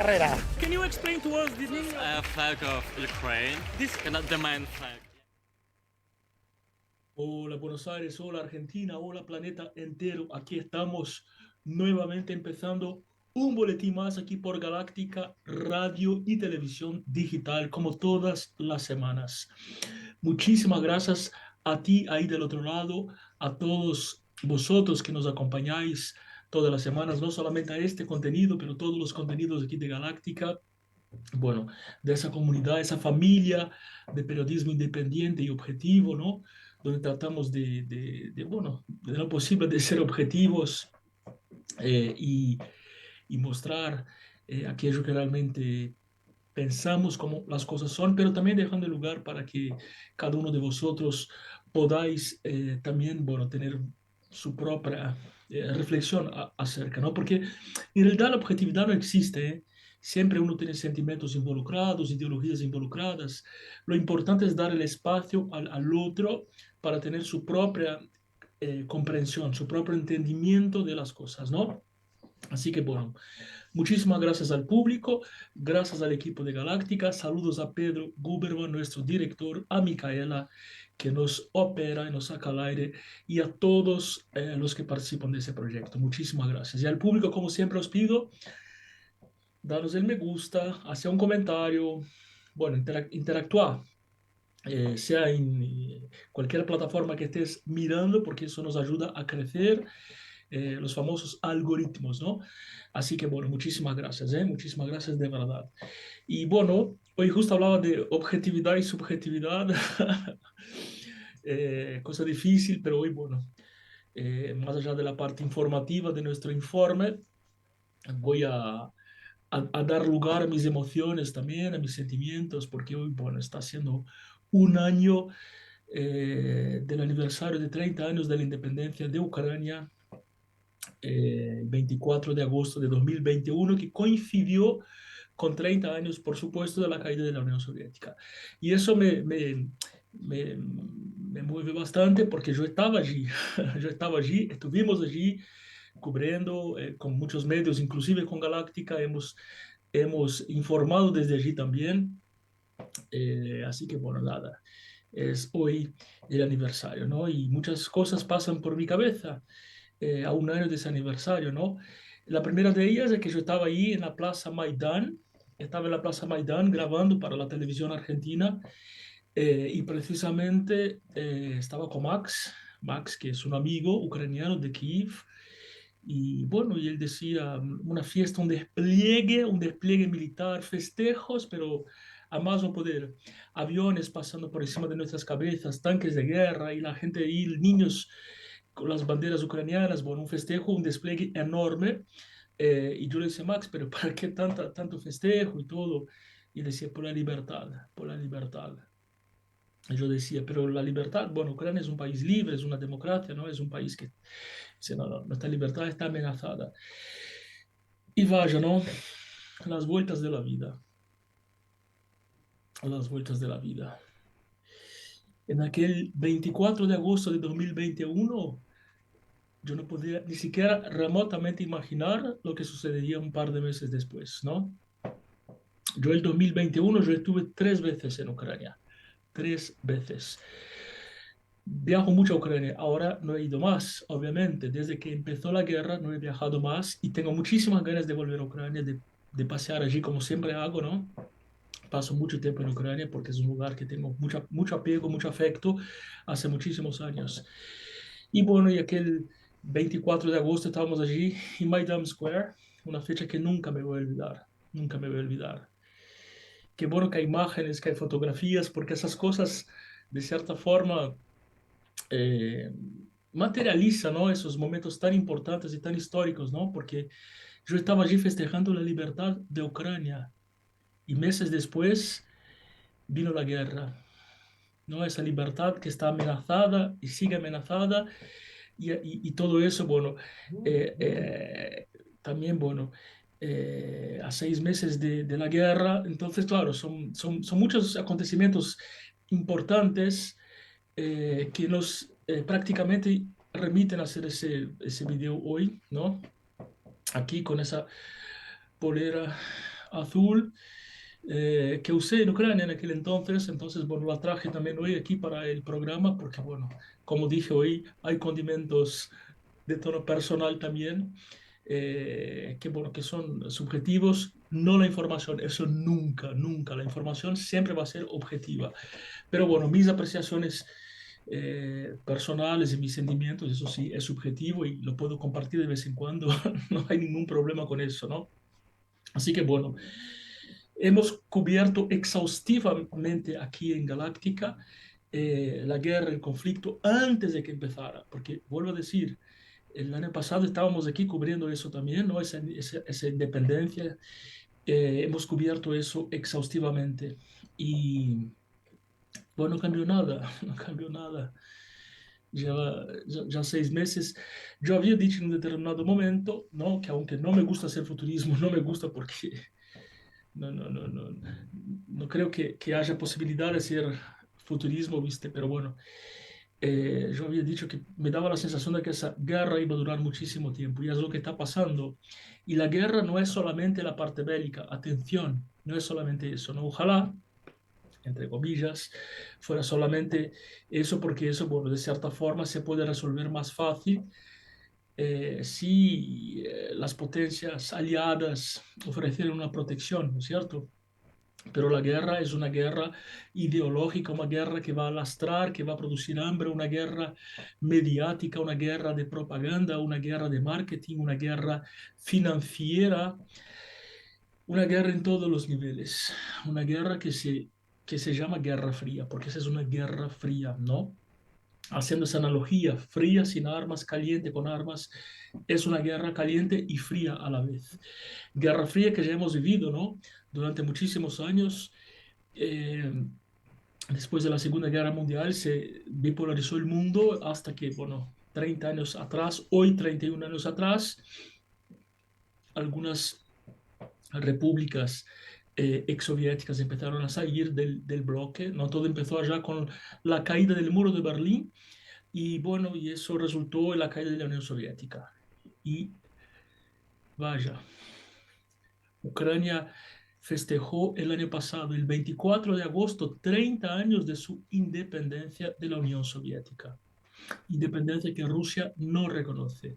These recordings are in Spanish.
Carrera. Can you explain to us this flag of Ukraine. This The main flag. Hola Buenos Aires, hola Argentina, hola planeta entero. Aquí estamos nuevamente empezando un boletín más aquí por Galáctica Radio y Televisión Digital, como todas las semanas. Muchísimas gracias a ti ahí del otro lado, a todos vosotros que nos acompañáis todas las semanas, no solamente a este contenido, pero todos los contenidos aquí de Galáctica. Bueno, de esa comunidad, esa familia de periodismo independiente y objetivo, ¿no? Donde tratamos bueno, de lo posible de ser objetivos y mostrar aquello que realmente pensamos como las cosas son, pero también dejando lugar para que cada uno de vosotros podáis también, bueno, tener su propia reflexión acerca, ¿no? Porque en realidad la objetividad no existe, ¿eh? Siempre uno tiene sentimientos involucrados, ideologías involucradas. Lo importante es dar el espacio al otro para tener su propia comprensión, su propio entendimiento de las cosas, ¿no? Así que bueno, muchísimas gracias al público, gracias al equipo de Galáctica, saludos a Pedro Guberman, nuestro director, a Micaela, que nos opera y nos saca al aire, y a todos los que participan de ese proyecto. Muchísimas gracias. Y al público, como siempre, os pido, daros el me gusta, hacer un comentario, bueno, interactuar. Sea en cualquier plataforma que estés mirando, porque eso nos ayuda a crecer, los famosos algoritmos, ¿no? Así que bueno, muchísimas gracias, ¿eh? Muchísimas gracias de verdad. Y bueno, hoy justo hablaba de objetividad y subjetividad, cosa difícil, pero hoy, bueno, más allá de la parte informativa de nuestro informe, voy a dar lugar a mis emociones también, a mis sentimientos, porque hoy, bueno, está siendo un año del aniversario de 30 años de la independencia de Ucrania, 24 de agosto de 2021, que coincidió con 30 años, por supuesto, de la caída de la Unión Soviética. Y eso me mueve bastante porque yo estaba allí, yo estaba allí, estuvimos allí cubriendo con muchos medios, inclusive con Galáctica, hemos informado desde allí también. Así que bueno, nada, es hoy el aniversario, ¿no? Y muchas cosas pasan por mi cabeza a un año de ese aniversario, ¿no? La primera de ellas es que yo estaba ahí en la Plaza Maidán, estaba en la Plaza Maidán grabando para la televisión argentina y precisamente estaba con Max, que es un amigo ucraniano de Kiev, y bueno, y él decía una fiesta, un despliegue militar, festejos, pero a más no poder. Aviones pasando por encima de nuestras cabezas, tanques de guerra y la gente ahí, niños con las banderas ucranianas, bueno, un festejo, un despliegue enorme. Y yo le decía, Max, pero ¿para qué tanto festejo y todo? Y decía, por la libertad, por la libertad. Y yo decía, pero la libertad, bueno, Ucrania es un país libre, es una democracia, ¿no? Es un país que, dice, no, no, nuestra libertad está amenazada. Y vaya, ¿no? Las vueltas de la vida, las vueltas de la vida. En aquel 24 de agosto de 2021, yo no podía ni siquiera remotamente imaginar lo que sucedería un par de meses después, ¿no? Yo el 2021 yo estuve 3 veces en Ucrania, 3 veces. Viajo mucho a Ucrania, ahora no he ido más, obviamente, desde que empezó la guerra no he viajado más y tengo muchísimas ganas de volver a Ucrania, de pasear allí como siempre hago, ¿no? Paso mucho tiempo en Ucrania porque es un lugar que tengo mucho apego, mucho afecto hace muchísimos años. Y bueno, y aquel 24 de agosto estábamos allí en Maidan Square, una fecha que nunca me voy a olvidar, nunca me voy a olvidar. Qué bueno que hay imágenes, que hay fotografías, porque esas cosas, de cierta forma, eh, materializan, ¿no? Esos momentos tan importantes y tan históricos, ¿no? Porque yo estaba allí festejando la libertad de Ucrania y meses después vino la guerra, ¿no? Esa libertad que está amenazada y sigue amenazada y todo eso, bueno, eh, eh, también, bueno, a 6 meses de la guerra, entonces, claro, son muchos acontecimientos importantes que nos prácticamente remiten a hacer ese video hoy, ¿no? Aquí con esa polera azul que usé en Ucrania en aquel entonces, bueno, la traje también hoy aquí para el programa porque, bueno, como dije hoy, hay condimentos de tono personal también, que, bueno, que son subjetivos, no la información, eso nunca, nunca, la información siempre va a ser objetiva. Pero bueno, mis apreciaciones personales y mis sentimientos, eso sí, es subjetivo y lo puedo compartir de vez en cuando, no hay ningún problema con eso, ¿no? Así que bueno, hemos cubierto exhaustivamente aquí en Galáctica la guerra, el conflicto antes de que empezara, porque vuelvo a decir, el año pasado estábamos aquí cubriendo eso también, ¿no? Esa independencia, hemos cubierto eso exhaustivamente y bueno, no cambió nada, no cambió nada. Ya, ya 6 meses, yo había dicho en un determinado momento, ¿no? Que aunque no me gusta hacer futurismo, no me gusta porque no creo que haya posibilidad de hacer futurismo, ¿viste? Pero bueno, yo había dicho que me daba la sensación de que esa guerra iba a durar muchísimo tiempo y es lo que está pasando. Y la guerra no es solamente la parte bélica, atención, no es solamente eso, ¿no? Ojalá, entre comillas, fuera solamente eso, porque eso, bueno, de cierta forma se puede resolver más fácil si las potencias aliadas ofrecieran una protección, ¿no es cierto? Pero la guerra es una guerra ideológica, una guerra que va a lastrar, que va a producir hambre, una guerra mediática, una guerra de propaganda, una guerra de marketing, una guerra financiera, una guerra en todos los niveles, una guerra que se llama Guerra Fría, porque esa es una guerra fría, ¿no? Haciendo esa analogía, fría sin armas, caliente con armas, es una guerra caliente y fría a la vez. Guerra Fría que ya hemos vivido, ¿no? Durante muchísimos años. Eh, Después de la Segunda Guerra Mundial se bipolarizó el mundo hasta que, bueno, 30 años atrás, hoy 31 años atrás, algunas repúblicas exsoviéticas empezaron a salir del bloque, ¿no? Todo empezó allá con la caída del muro de Berlín y bueno, y eso resultó en la caída de la Unión Soviética. Y vaya, Ucrania festejó el año pasado, el 24 de agosto, 30 años de su independencia de la Unión Soviética. Independencia que Rusia no reconoce.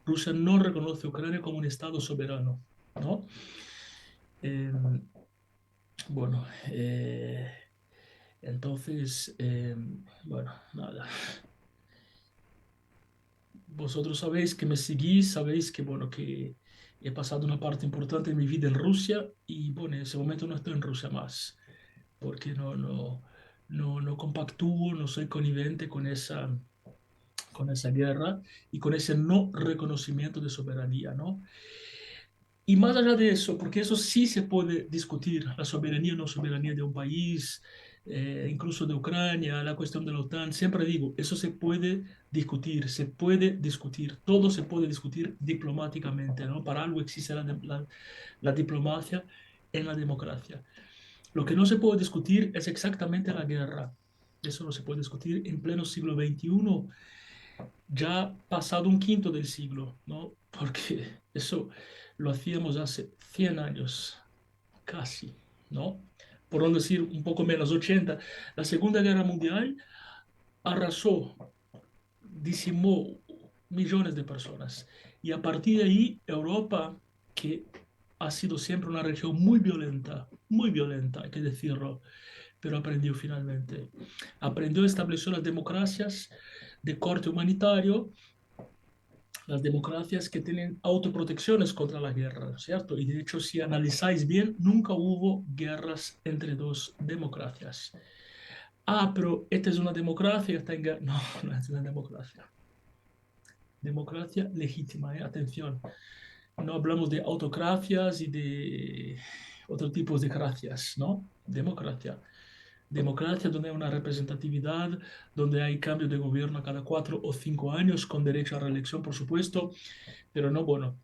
Rusia no reconoce a Ucrania como un Estado soberano, ¿no? Eh, bueno, entonces, bueno, nada. Vosotros sabéis que me seguís, sabéis que, bueno, que he pasado una parte importante de mi vida en Rusia y, bueno, en ese momento no estoy en Rusia más, porque no compactúo, no soy conivente con esa guerra y con ese no reconocimiento de soberanía, ¿no? Y más allá de eso, porque eso sí se puede discutir, la soberanía o no soberanía de un país, incluso de Ucrania, la cuestión de la OTAN, siempre digo, eso se puede discutir, todo se puede discutir diplomáticamente, ¿no? Para algo existe la diplomacia en la democracia. Lo que no se puede discutir es exactamente la guerra. Eso no se puede discutir en pleno siglo XXI, ya pasado un quinto del siglo, ¿no? Porque eso lo hacíamos hace 100 años, casi, ¿no? Por no decir un poco menos, 80. La Segunda Guerra Mundial arrasó, diezimó millones de personas. Y a partir de ahí, Europa, que ha sido siempre una región muy violenta, hay que decirlo, pero aprendió finalmente. Aprendió, estableció las democracias de corte humanitario, las democracias que tienen autoprotecciones contra la guerra, ¿cierto? Y de hecho, si analizáis bien, nunca hubo guerras entre dos democracias. Ah, pero esta es una democracia, está en guerra. No, no es una democracia. Democracia legítima, ¿eh? Atención. No hablamos de autocracias y de otros tipos de gracias, ¿no? Democracia. Democracia donde hay una representatividad, donde hay cambio de gobierno cada 4 o 5 años, con derecho a reelección, por supuesto, pero no, bueno,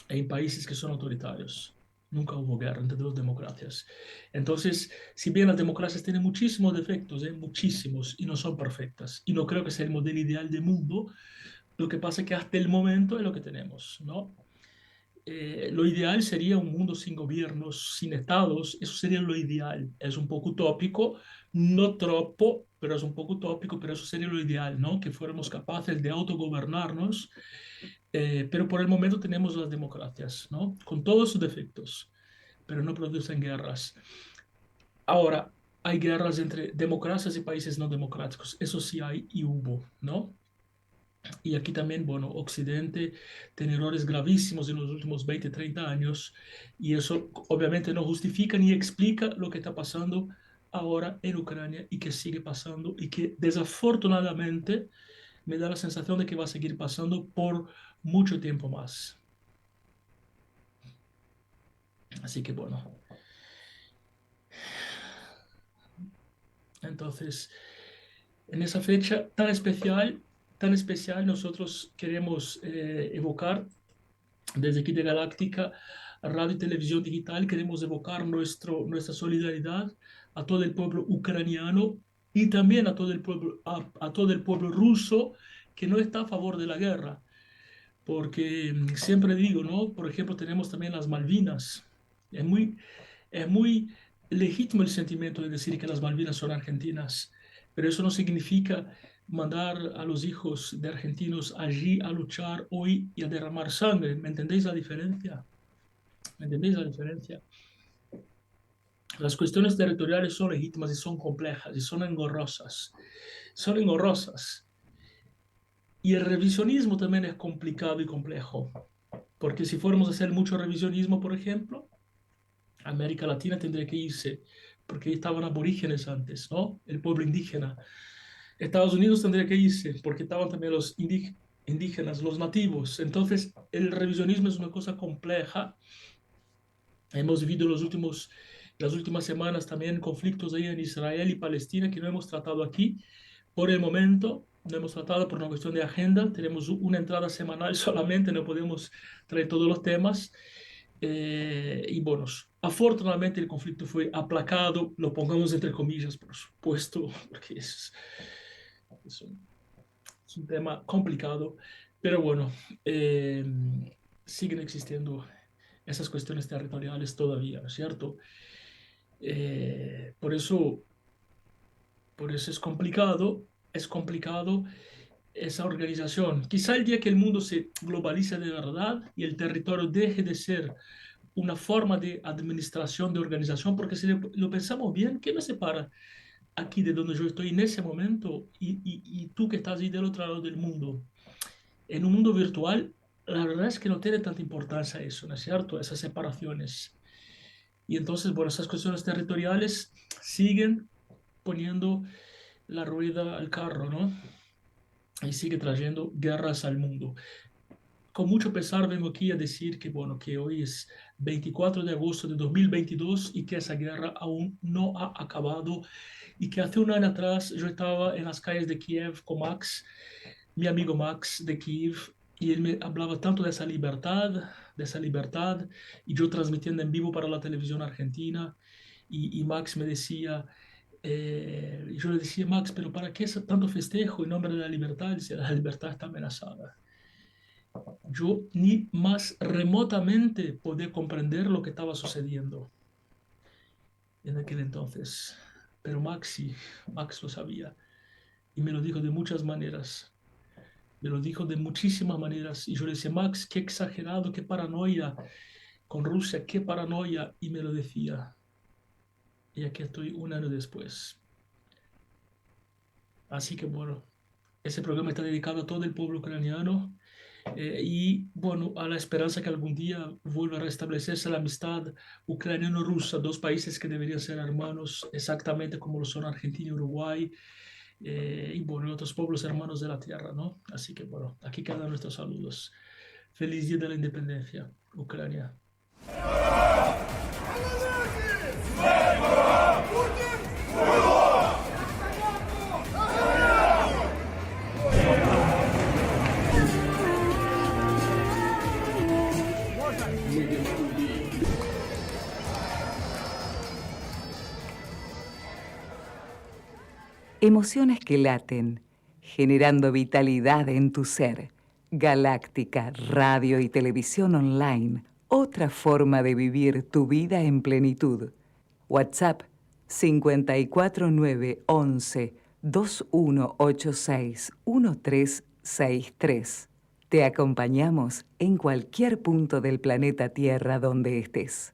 hay países que son autoritarios. Nunca hubo guerra entre dos democracias. Entonces, si bien las democracias tienen muchísimos defectos, muchísimos, y no son perfectas, y no creo que sea el modelo ideal de mundo, lo que pasa es que hasta el momento es lo que tenemos, ¿no? Lo ideal sería un mundo sin gobiernos, sin estados, eso sería lo ideal. Es un poco utópico, no troppo, pero es un poco utópico, pero eso sería lo ideal, ¿no? Que fuéramos capaces de autogobernarnos, pero por el momento tenemos las democracias, ¿no? Con todos sus defectos, pero no producen guerras. Ahora, hay guerras entre democracias y países no democráticos, eso sí hay y hubo, ¿no? Y aquí también, bueno, Occidente tiene errores gravísimos en los últimos 20, 30 años y eso obviamente no justifica ni explica lo que está pasando ahora en Ucrania y que sigue pasando y que desafortunadamente me da la sensación de que va a seguir pasando por mucho tiempo más. Así que bueno, entonces en esa fecha tan especial, nosotros queremos evocar desde aquí de Galáctica Radio y Televisión Digital, queremos evocar nuestra solidaridad a todo el pueblo ucraniano y también a todo el pueblo, a todo el pueblo ruso que no está a favor de la guerra. Porque siempre digo, ¿no? Por ejemplo, tenemos también las Malvinas. Es muy legítimo el sentimiento de decir que las Malvinas son argentinas, pero eso no significa mandar a los hijos de argentinos allí a luchar hoy y a derramar sangre. ¿Me entendéis la diferencia? ¿Me entendéis la diferencia? Las cuestiones territoriales son legítimas y son complejas y son engorrosas. Son engorrosas. Y el revisionismo también es complicado y complejo. Porque si fuéramos a hacer mucho revisionismo, por ejemplo, América Latina tendría que irse, porque ahí estaban aborígenes antes, ¿no? El pueblo indígena. Estados Unidos tendría que irse, porque estaban también los indígenas, los nativos. Entonces, el revisionismo es una cosa compleja. Hemos vivido las últimas semanas también conflictos ahí en Israel y Palestina que no hemos tratado aquí. Por el momento, no hemos tratado por una cuestión de agenda. Tenemos una entrada semanal solamente, no podemos traer todos los temas. Y bueno, afortunadamente el conflicto fue aplacado, lo pongamos entre comillas, por supuesto, porque es un, es un tema complicado, pero bueno, eh, siguen existiendo esas cuestiones territoriales todavía, ¿no es cierto? Por eso, es complicado esa organización. Quizá el día que el mundo se globalice de verdad y el territorio deje de ser una forma de administración, de organización, porque si lo pensamos bien, ¿qué me separa aquí de donde yo estoy en ese momento y tú que estás ahí del otro lado del mundo? En un mundo virtual, la verdad es que no tiene tanta importancia eso, ¿no es cierto? Esas separaciones. Y entonces, bueno, esas cuestiones territoriales siguen poniendo la rueda al carro, ¿no? Y sigue trayendo guerras al mundo. Con mucho pesar vengo aquí a decir que, bueno, que hoy es 24 de agosto de 2022 y que esa guerra aún no ha acabado y que hace un año atrás yo estaba en las calles de Kiev con Max, mi amigo Max de Kiev, y él me hablaba tanto de esa libertad, y yo transmitiendo en vivo para la televisión argentina, y Max me decía, yo le decía, Max, pero ¿para qué tanto festejo en nombre de la libertad? Si la libertad está amenazada. Yo ni más remotamente podía comprender lo que estaba sucediendo en aquel entonces. Pero Max lo sabía y me lo dijo de muchas maneras. Me lo dijo de muchísimas maneras. Y yo le decía, Max, qué exagerado, qué paranoia con Rusia, qué paranoia. Y me lo decía. Y aquí estoy un año después. Así que bueno, ese programa está dedicado a todo el pueblo ucraniano. Y bueno, a la esperanza que algún día vuelva a restablecerse la amistad ucraniano-rusa, dos países que deberían ser hermanos exactamente como lo son Argentina y Uruguay, y bueno, otros pueblos hermanos de la tierra, ¿no? Así que bueno, aquí quedan nuestros saludos. Feliz Día de la Independencia, Ucrania. Emociones que laten, generando vitalidad en tu ser. Galáctica, radio y televisión online otra forma de vivir tu vida en plenitud. WhatsApp 54911 2186 1363. Te acompañamos en cualquier punto del planeta Tierra donde estés.